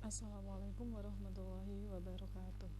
Assalamualaikum warahmatullahi wabarakatuh.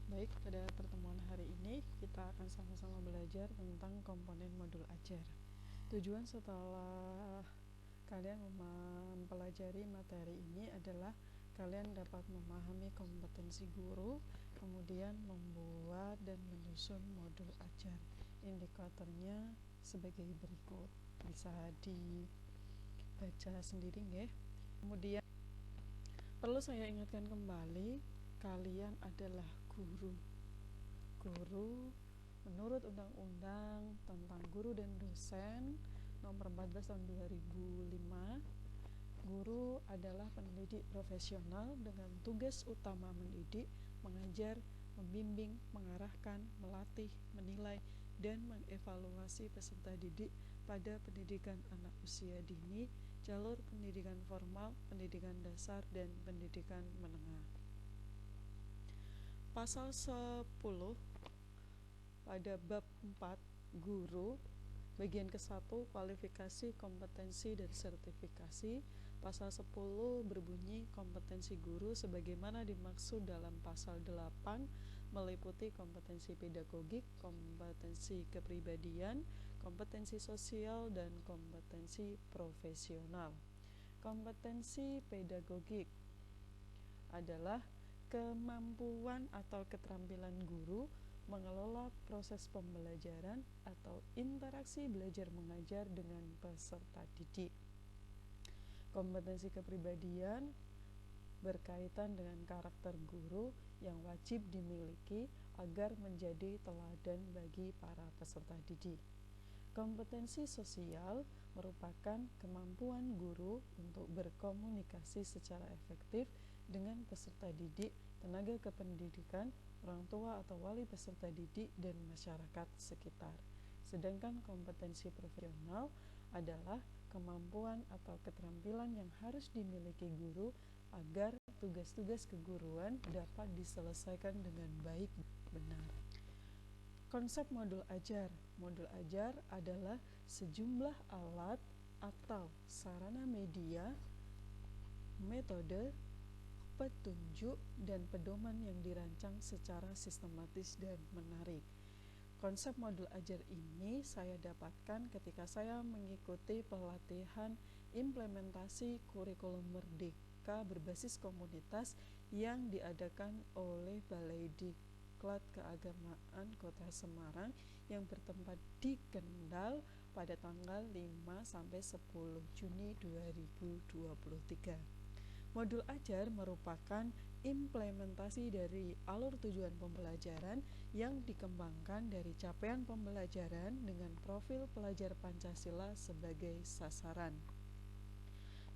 Baik, pada pertemuan hari ini kita akan sama-sama belajar tentang komponen modul ajar. Tujuan setelah kalian mempelajari materi ini adalah kalian dapat memahami kompetensi guru, kemudian membuat dan menyusun modul ajar. Indikatornya sebagai berikut, bisa dibaca sendiri ya. Kemudian perlu saya ingatkan kembali, kalian adalah guru. Guru menurut Undang-Undang tentang Guru dan Dosen Nomor 14 Tahun 2005, guru adalah pendidik profesional dengan tugas utama mendidik, mengajar, membimbing, mengarahkan, melatih, menilai, dan mengevaluasi peserta didik pada pendidikan anak usia dini, jalur pendidikan formal, pendidikan dasar, dan pendidikan menengah. Pasal 10 pada bab 4 guru, bagian ke-1 kualifikasi, kompetensi, dan sertifikasi. Pasal 10 berbunyi kompetensi guru sebagaimana dimaksud dalam pasal 8 meliputi kompetensi pedagogik, kompetensi kepribadian, kompetensi sosial, dan kompetensi profesional. Kompetensi pedagogik adalah kemampuan atau keterampilan guru mengelola proses pembelajaran atau interaksi belajar mengajar dengan peserta didik. Kompetensi kepribadian berkaitan dengan karakter guru yang wajib dimiliki agar menjadi teladan bagi para peserta didik. Kompetensi sosial merupakan kemampuan guru untuk berkomunikasi secara efektif dengan peserta didik, tenaga kependidikan, orang tua atau wali peserta didik, dan masyarakat sekitar. Sedangkan kompetensi profesional adalah kemampuan atau keterampilan yang harus dimiliki guru agar tugas-tugas keguruan dapat diselesaikan dengan baik benar. Konsep modul ajar. Modul ajar adalah sejumlah alat atau sarana media, metode, petunjuk, dan pedoman yang dirancang secara sistematis dan menarik. Konsep modul ajar ini saya dapatkan ketika saya mengikuti pelatihan implementasi kurikulum merdeka berbasis komunitas yang diadakan oleh Balai Diklat Keagamaan Kota Semarang yang bertempat di Kendal pada tanggal 5 sampai 10 Juni 2023. Modul ajar merupakan implementasi dari alur tujuan pembelajaran yang dikembangkan dari capaian pembelajaran dengan profil pelajar Pancasila sebagai sasaran.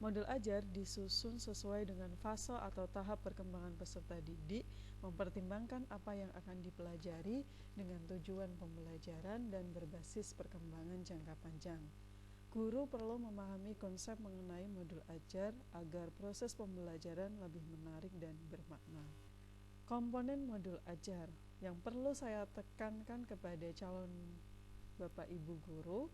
Modul ajar disusun sesuai dengan fase atau tahap perkembangan peserta didik, mempertimbangkan apa yang akan dipelajari dengan tujuan pembelajaran dan berbasis perkembangan jangka panjang. Guru perlu memahami konsep mengenai modul ajar agar proses pembelajaran lebih menarik dan bermakna. Komponen modul ajar yang perlu saya tekankan kepada calon Bapak Ibu guru.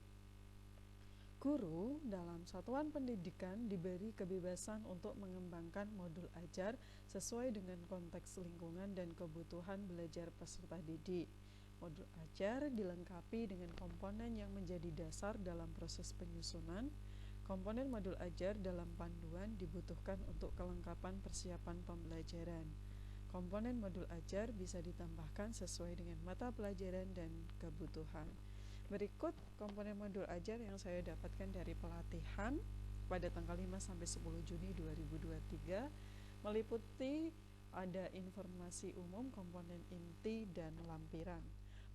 Guru dalam satuan pendidikan diberi kebebasan untuk mengembangkan modul ajar sesuai dengan konteks lingkungan dan kebutuhan belajar peserta didik. Modul ajar dilengkapi dengan komponen yang menjadi dasar dalam proses penyusunan. Komponen modul ajar dalam panduan dibutuhkan untuk kelengkapan persiapan pembelajaran. Komponen modul ajar bisa ditambahkan sesuai dengan mata pelajaran dan kebutuhan. Berikut komponen modul ajar yang saya dapatkan dari pelatihan pada tanggal 5 sampai 10 Juni 2023 meliputi ada informasi umum, komponen inti, dan lampiran.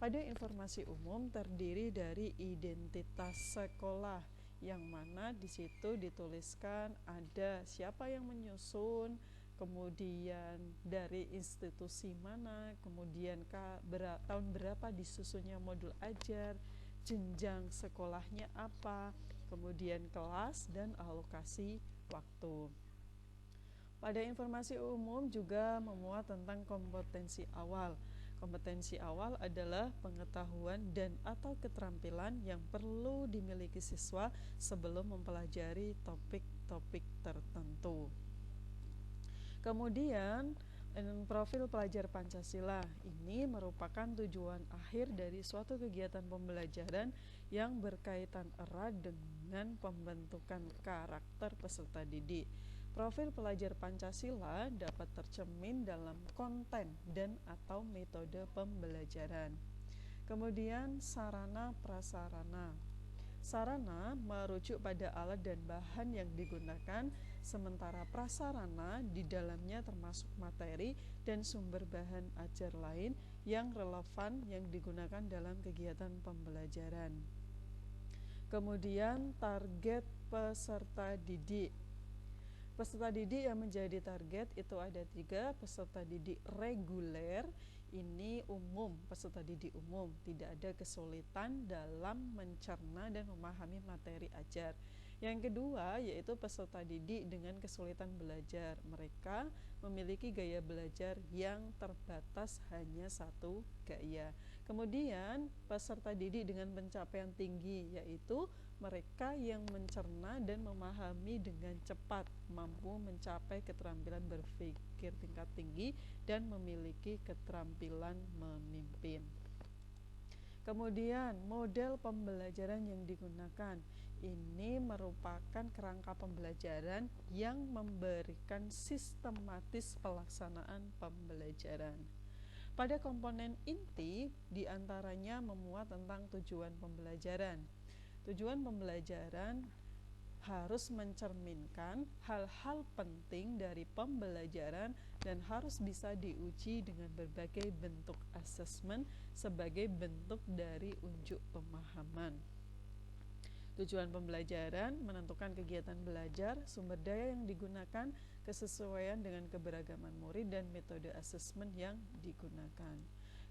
Pada informasi umum terdiri dari identitas sekolah yang mana di situ dituliskan ada siapa yang menyusun, kemudian dari institusi mana, kemudian tahun berapa disusunnya modul ajar, jenjang sekolahnya apa, kemudian kelas dan alokasi waktu. Pada informasi umum juga memuat tentang kompetensi awal. Kompetensi awal adalah pengetahuan dan atau keterampilan yang perlu dimiliki siswa sebelum mempelajari topik-topik tertentu. Kemudian profil pelajar Pancasila ini merupakan tujuan akhir dari suatu kegiatan pembelajaran yang berkaitan erat dengan pembentukan karakter peserta didik. Profil pelajar Pancasila dapat tercermin dalam konten dan atau metode pembelajaran. Kemudian sarana prasarana. Sarana merujuk pada alat dan bahan yang digunakan, sementara prasarana di dalamnya termasuk materi dan sumber bahan ajar lain yang relevan yang digunakan dalam kegiatan pembelajaran. Kemudian target peserta didik. Peserta didik yang menjadi target itu ada 3, peserta didik reguler, ini umum, peserta didik umum, tidak ada kesulitan dalam mencerna dan memahami materi ajar. Yang kedua yaitu peserta didik dengan kesulitan belajar, mereka memiliki gaya belajar yang terbatas hanya satu gaya. Kemudian peserta didik dengan pencapaian tinggi, yaitu mereka yang mencerna dan memahami dengan cepat, mampu mencapai keterampilan berpikir tingkat tinggi dan memiliki keterampilan memimpin. Kemudian model pembelajaran yang digunakan ini merupakan kerangka pembelajaran yang memberikan sistematis pelaksanaan pembelajaran. Pada komponen inti diantaranya memuat tentang tujuan pembelajaran. Tujuan pembelajaran harus mencerminkan hal-hal penting dari pembelajaran dan harus bisa diuji dengan berbagai bentuk asesmen sebagai bentuk dari unjuk pemahaman. Tujuan pembelajaran menentukan kegiatan belajar, sumber daya yang digunakan, kesesuaian dengan keberagaman murid dan metode asesmen yang digunakan.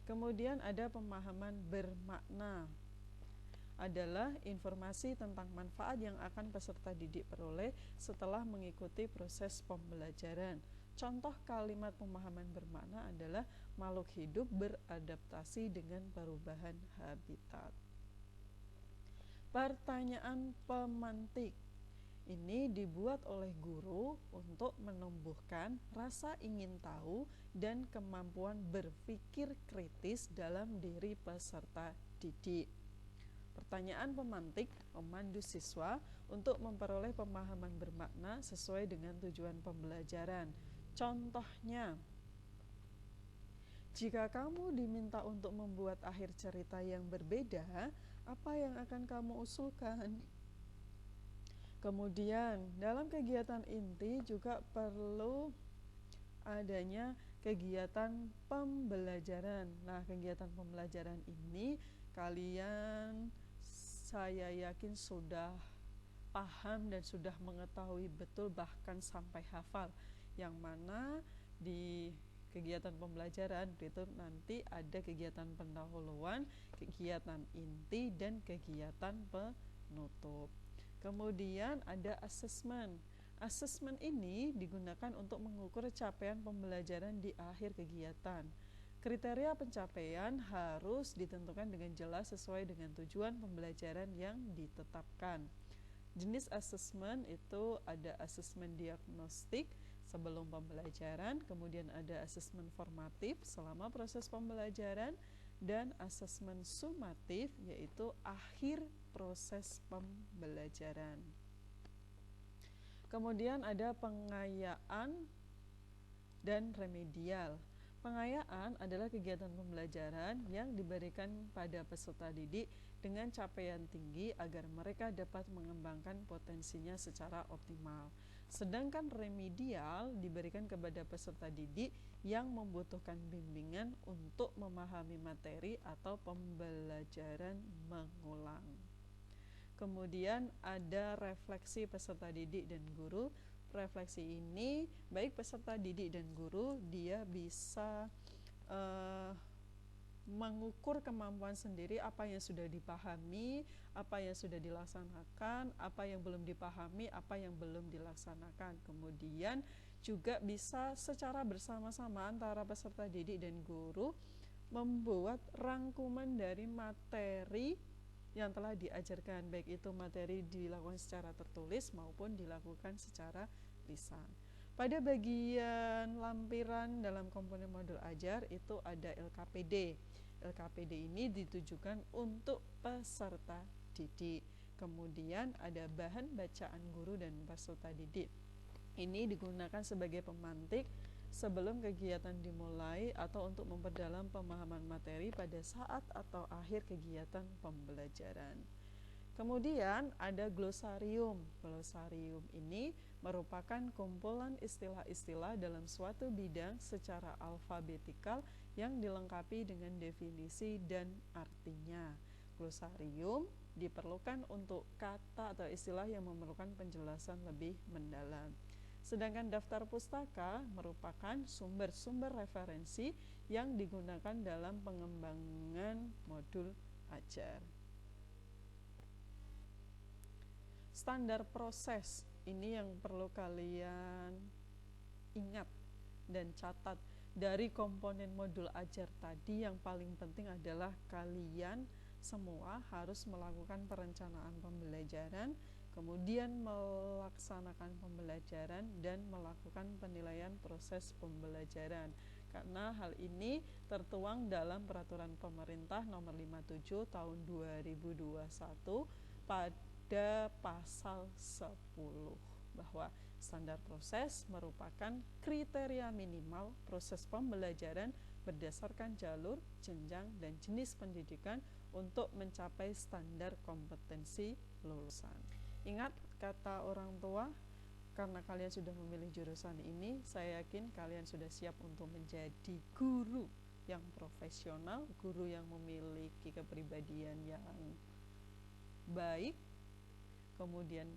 Kemudian ada pemahaman bermakna, adalah informasi tentang manfaat yang akan peserta didik peroleh setelah mengikuti proses pembelajaran. Contoh kalimat pemahaman bermakna adalah makhluk hidup beradaptasi dengan perubahan habitat. Pertanyaan pemantik ini dibuat oleh guru untuk menumbuhkan rasa ingin tahu dan kemampuan berpikir kritis dalam diri peserta didik. Pertanyaan pemantik memandu siswa untuk memperoleh pemahaman bermakna sesuai dengan tujuan pembelajaran. Contohnya, jika kamu diminta untuk membuat akhir cerita yang berbeda, apa yang akan kamu usulkan? Kemudian, dalam kegiatan inti juga perlu adanya kegiatan pembelajaran. Nah, kegiatan pembelajaran ini kalian, saya yakin sudah paham dan sudah mengetahui betul, bahkan sampai hafal, yang mana di kegiatan pembelajaran itu nanti ada kegiatan pendahuluan, kegiatan inti, dan kegiatan penutup. Kemudian ada asesmen. Asesmen ini digunakan untuk mengukur capaian pembelajaran di akhir kegiatan. Kriteria pencapaian harus ditentukan dengan jelas sesuai dengan tujuan pembelajaran yang ditetapkan. Jenis asesmen itu ada asesmen diagnostik sebelum pembelajaran, kemudian ada asesmen formatif selama proses pembelajaran, dan asesmen sumatif yaitu akhir proses pembelajaran. Kemudian ada pengayaan dan remedial. Pengayaan adalah kegiatan pembelajaran yang diberikan pada peserta didik dengan capaian tinggi agar mereka dapat mengembangkan potensinya secara optimal. Sedangkan remedial diberikan kepada peserta didik yang membutuhkan bimbingan untuk memahami materi atau pembelajaran mengulang. Kemudian ada refleksi peserta didik dan guru. Refleksi ini baik peserta didik dan guru dia bisa mengukur kemampuan sendiri, apa yang sudah dipahami, apa yang sudah dilaksanakan, apa yang belum dipahami, apa yang belum dilaksanakan. Kemudian juga bisa secara bersama-sama antara peserta didik dan guru membuat rangkuman dari materi yang telah diajarkan, baik itu materi dilakukan secara tertulis maupun dilakukan secara lisan. Pada bagian lampiran dalam komponen modul ajar itu ada LKPD. LKPD ini ditujukan untuk peserta didik. Kemudian ada bahan bacaan guru dan peserta didik. Ini digunakan sebagai pemantik sebelum kegiatan dimulai atau untuk memperdalam pemahaman materi pada saat atau akhir kegiatan pembelajaran. Kemudian ada glosarium. Glosarium ini merupakan kumpulan istilah-istilah dalam suatu bidang secara alfabetikal yang dilengkapi dengan definisi dan artinya. Glosarium diperlukan untuk kata atau istilah yang memerlukan penjelasan lebih mendalam. Sedangkan daftar pustaka merupakan sumber-sumber referensi yang digunakan dalam pengembangan modul ajar. Standar proses ini yang perlu kalian ingat dan catat. Dari komponen modul ajar tadi, yang paling penting adalah kalian semua harus melakukan perencanaan pembelajaran, kemudian melaksanakan pembelajaran dan melakukan penilaian proses pembelajaran. Karena hal ini tertuang dalam peraturan pemerintah nomor 57 tahun 2021 pada pasal 10 bahwa standar proses merupakan kriteria minimal proses pembelajaran berdasarkan jalur, jenjang, dan jenis pendidikan untuk mencapai standar kompetensi lulusan. Ingat kata orang tua, karena kalian sudah memilih jurusan ini, saya yakin kalian sudah siap untuk menjadi guru yang profesional, guru yang memiliki kepribadian yang baik. Kemudian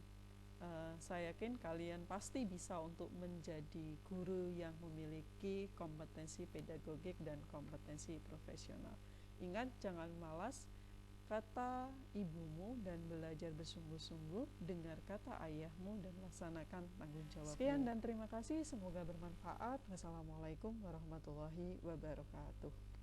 saya yakin kalian pasti bisa untuk menjadi guru yang memiliki kompetensi pedagogik dan kompetensi profesional. Ingat, jangan malas, kata ibumu dan belajar bersungguh-sungguh, dengar kata ayahmu dan laksanakan tanggung jawabmu. Sekian dan terima kasih, semoga bermanfaat. Wassalamualaikum warahmatullahi wabarakatuh.